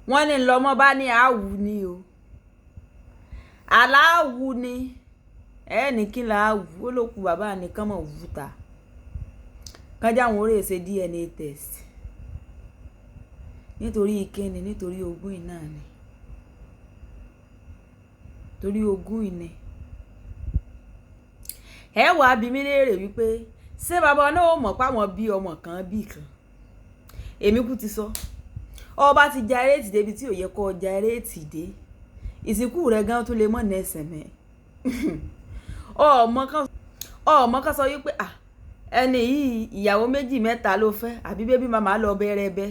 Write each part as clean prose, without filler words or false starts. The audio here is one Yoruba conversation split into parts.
wọ́n ní lọ́mọ bá ní àwù ni o aláwù ni ẹnì kí là á wù ó ló kù bàbá nìkan mọ̀ wù ta kájà wọn rè ṣe DNA test nítorí ìkíni nítorí ogún iná ni torí ogún ìní ẹ wàá bí mi léèrè wípé ṣé bàbá náà ó mọ̀ páwọn bí ọmọ kan bí kan èmi kú ti sọ ọba ti ja eréètì débi tí ò yẹ kó ja eréètì dé ìsìnkú rẹ gan tó lè mọ̀ ní ẹsẹ̀ mẹ́ ọmọ kan sọ wípé ẹni yìí ìyàwó méjì mẹ́ta ló fẹ́ àbí bébí màmá lọ bẹ́rẹ́bẹ́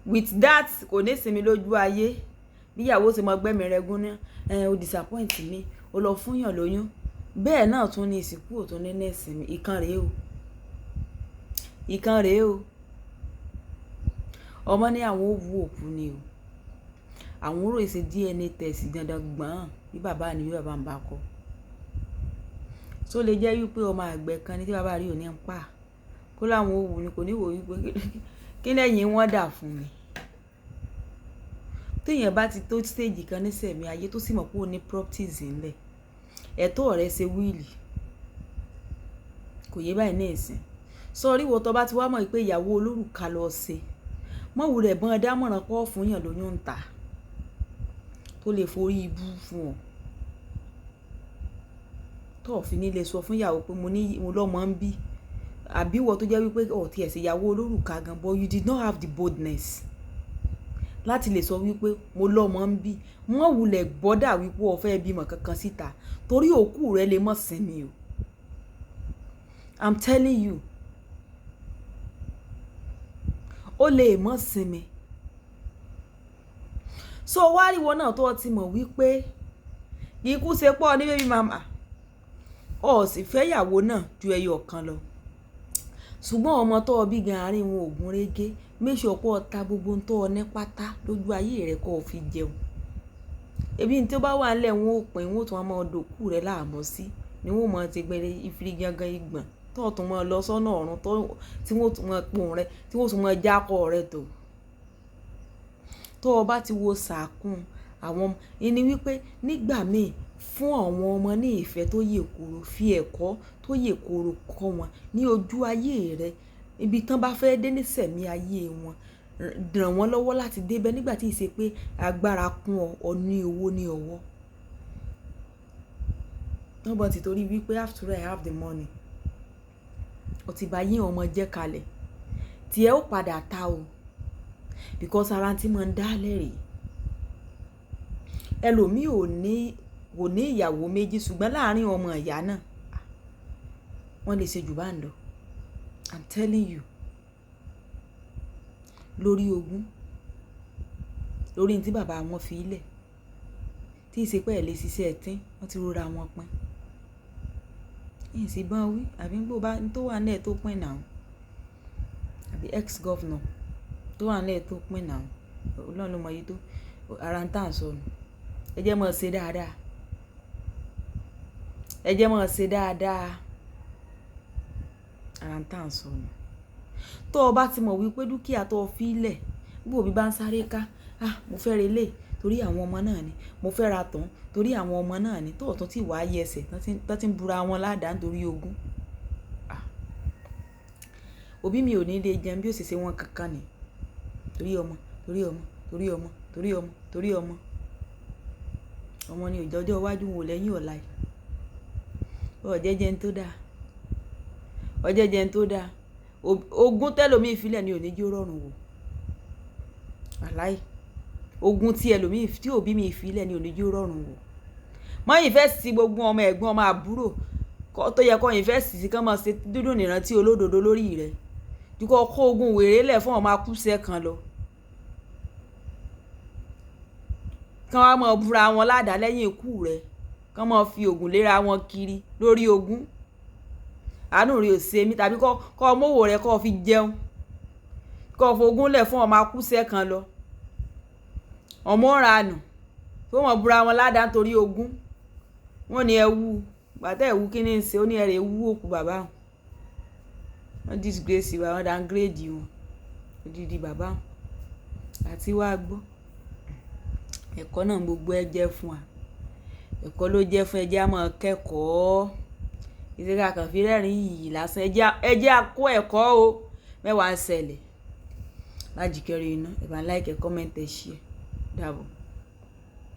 with that kò ní sinmi lójú ayé bíyàwó ti mọ gbẹ́mi rẹ gún ní o disappoint mi o lọ fúnyàn lóyún bẹ́ẹ̀ náà tún ní ìsìnkú ò tún ní ìsinmi ìkan rèé o ọmọ ní àwọn ò wú òkú ni o àwọn rò ṣe DNA test dandan gbọ́n bí bàbá ni bí bàbá ń bá kọ́ tó lè jẹ́ wípé ọmọ àgbẹ̀ kan ní tí bàbá rí òní ń pa kó láwọn ò wù ni kò ní wò wípé kí lẹ́yìn wọ́n dà fún mi téèyàn bá ti tó stage kan nísẹ̀mí ayé tó sì mọ̀ pé ó ní properties ńlẹ̀ ẹ̀tọ́ rẹ̀ ṣe wíìlì kò yé báyìí ní ìsìn sọrí wo tó bá ti wá mọ̀ pé ìyàwó olórùka lọ ṣe mọ̀wù rẹ̀ bọ́n dámọ̀ràn kọ́ fún yàn lóyún ń ta tó lè forí ibú fún ọ tó fi ní lè sọ fún ìyàwó pé mo lọ́mọ ń bí àbí wọ́n tó jẹ́ wípé ọ̀tí ẹ̀ sí ìyàwó olórùka gan but you did not have the boldness láti lè sọ wípé mo lọ́mọ ń bí wọ́n wulẹ̀ gbọ́dà wípé o fẹ́ bímọ kankan síta torí òkú rẹ lè mọ̀ sinmi o I'm telling you ó lè mọ̀ sinmi so wá rí wọn náà tó ti mọ̀ wípé ikú ṣe pọ̀ ní baby mama ó sì fẹ́ ìyàwó náà ju ẹyọ kan lọ ṣùgbọ́n ọmọ tó bí gan àárín wọn ògùn régé méṣe ọ̀pọ̀ ta gbogbo tó ọ ní pátá lójú ayé rẹ̀ kó fi jẹun ebi ní tí ó bá wà nílẹ̀ wọn ò pín wọn ò tún wọn máa dòkú rẹ̀ láàmú sí ni wọn ò mọ ti gbẹrẹ ìfiri gangan ìgbọ̀n tó tún máa lọ sọ́nà ọ̀run tí wọn ò tún máa pòun rẹ̀ tí wọn ò tún máa jákọ̀ rẹ̀ tó o bá ti wo sàkún àwọn ẹni wípé nígbà míì fún àwọn ọmọ ní ìfẹ́ tó yè koro fi ẹ̀kọ́ tó yè koro kọ́ wọn ní ojú ayé rẹ ibi tán bá fẹ́ dé nísẹ̀mí ayé wọn ràn wọ́n lọ́wọ́ láti débẹ̀ nígbà tí ì ṣe pé agbára kún ọ ní owó ní ọwọ́ nobody ti torí wípé after I have the money ó ti bá yín ọmọ jẹ́ kalẹ̀ tí ẹ ó padà ta o because ara tí mo ń dálẹ̀ rèé ẹlòmíì kò ní ìyàwó méjì ṣùgbọ́n láàárín ọmọ ìyá náà wọ́n lè ṣe jù bá ń lọ I'm telling you lórí ogún lórí tí bàbá wọn fi ilẹ̀ tí ìsepẹ́ ẹ̀ lè ṣiṣẹ́ ẹ̀tín wọ́n ti rora wọn pín ìsì bọ́n wí àbí gbó bá tó wà náà tó pín náà àbí ex-governor tó wà náà tó pín náà ọlọ́run ló mọ iye tó ara ń tà sọnù ẹ jẹ́ mọ́ ṣe dáadáa ẹ jẹ́ mọ́ ṣe dáadáa ara ń tà sọnù tó o bá ti mọ̀ wípé dúkìá tó o fi lẹ̀ bí òbí bá ń sáré ká mo fẹ́ relé torí àwọn ọmọ náà ni mo fẹ́ ra tán torí àwọn ọmọ náà ni tó ọ̀tún tí wàá yẹ ẹsẹ̀ tó ti ń bura wọn ládàá nítorí ogún òbí mi ò ní lè jẹun bí ó sì ṣe wọn kankan ni torí ọmọ torí ọmọ torí ọmọ torí ọmọ torí ọmọ ọmọ ni ìjọjọ́ iwájú wò lẹ́yìn ọ̀la yìí ọ̀jẹ̀jẹ̀ ń tó dáa ọ̀jẹ̀jẹ̀ ń tó dáa ogún tẹ́lòmí ìfilẹ̀ ni ò ní jó rọrùn wò àláì ogún tí ẹlòmí tí òbí mi ìfilẹ̀ ni ò ní jó rọrùn wò mọ́ ìfẹ́ sí gbogbo ọmọ ẹ̀gbọ́n ọmọ àbúrò tó yẹ kó ìfẹ́ sí kán máa ṣe dúdú nírántí olódodo lórí rẹ̀ dúkọ́ kó ogún wèrè lẹ̀ fún ọmọ akúṣẹ̀ kan lọ kán wá máa búra wọn ládàá lẹ́yìn ikú rẹ̀ kán máa fi ògùn léra wọn kiri lórí ogún àánú rí òsè mi tàbí kọ́ ọmọwò rẹ̀ kọ́ fi jẹun kọ́ fogún lẹ̀ fún ọmọ akúṣẹ̀ kan lọ ọmọ ranù tó mọ̀ búra wọn ládàá nítorí ogún wọn ni ẹ wú gbàtẹ́ ẹ̀wú kí ni ń ṣe ó ní ẹ̀rẹ̀ wú òkú bàbá wọn disgrace wa wọn downgrade wọn odidi bàbá àti wá gbọ́ ẹ̀kọ́ náà gbogbo ẹ jẹ́ fún wa ẹ̀kọ́ ló jẹ́ fún ẹjẹ́ á máa kẹ́kọ̀ọ́ ìṣèkà kan fi rẹ́rìn yìí lásán ẹjẹ́ á kó ẹ̀kọ́ o mẹ́wàá ń ṣẹlẹ̀ Lájíkẹ́rí iná ẹ̀ bá ń like comment ẹ̀ share dàbọ̀.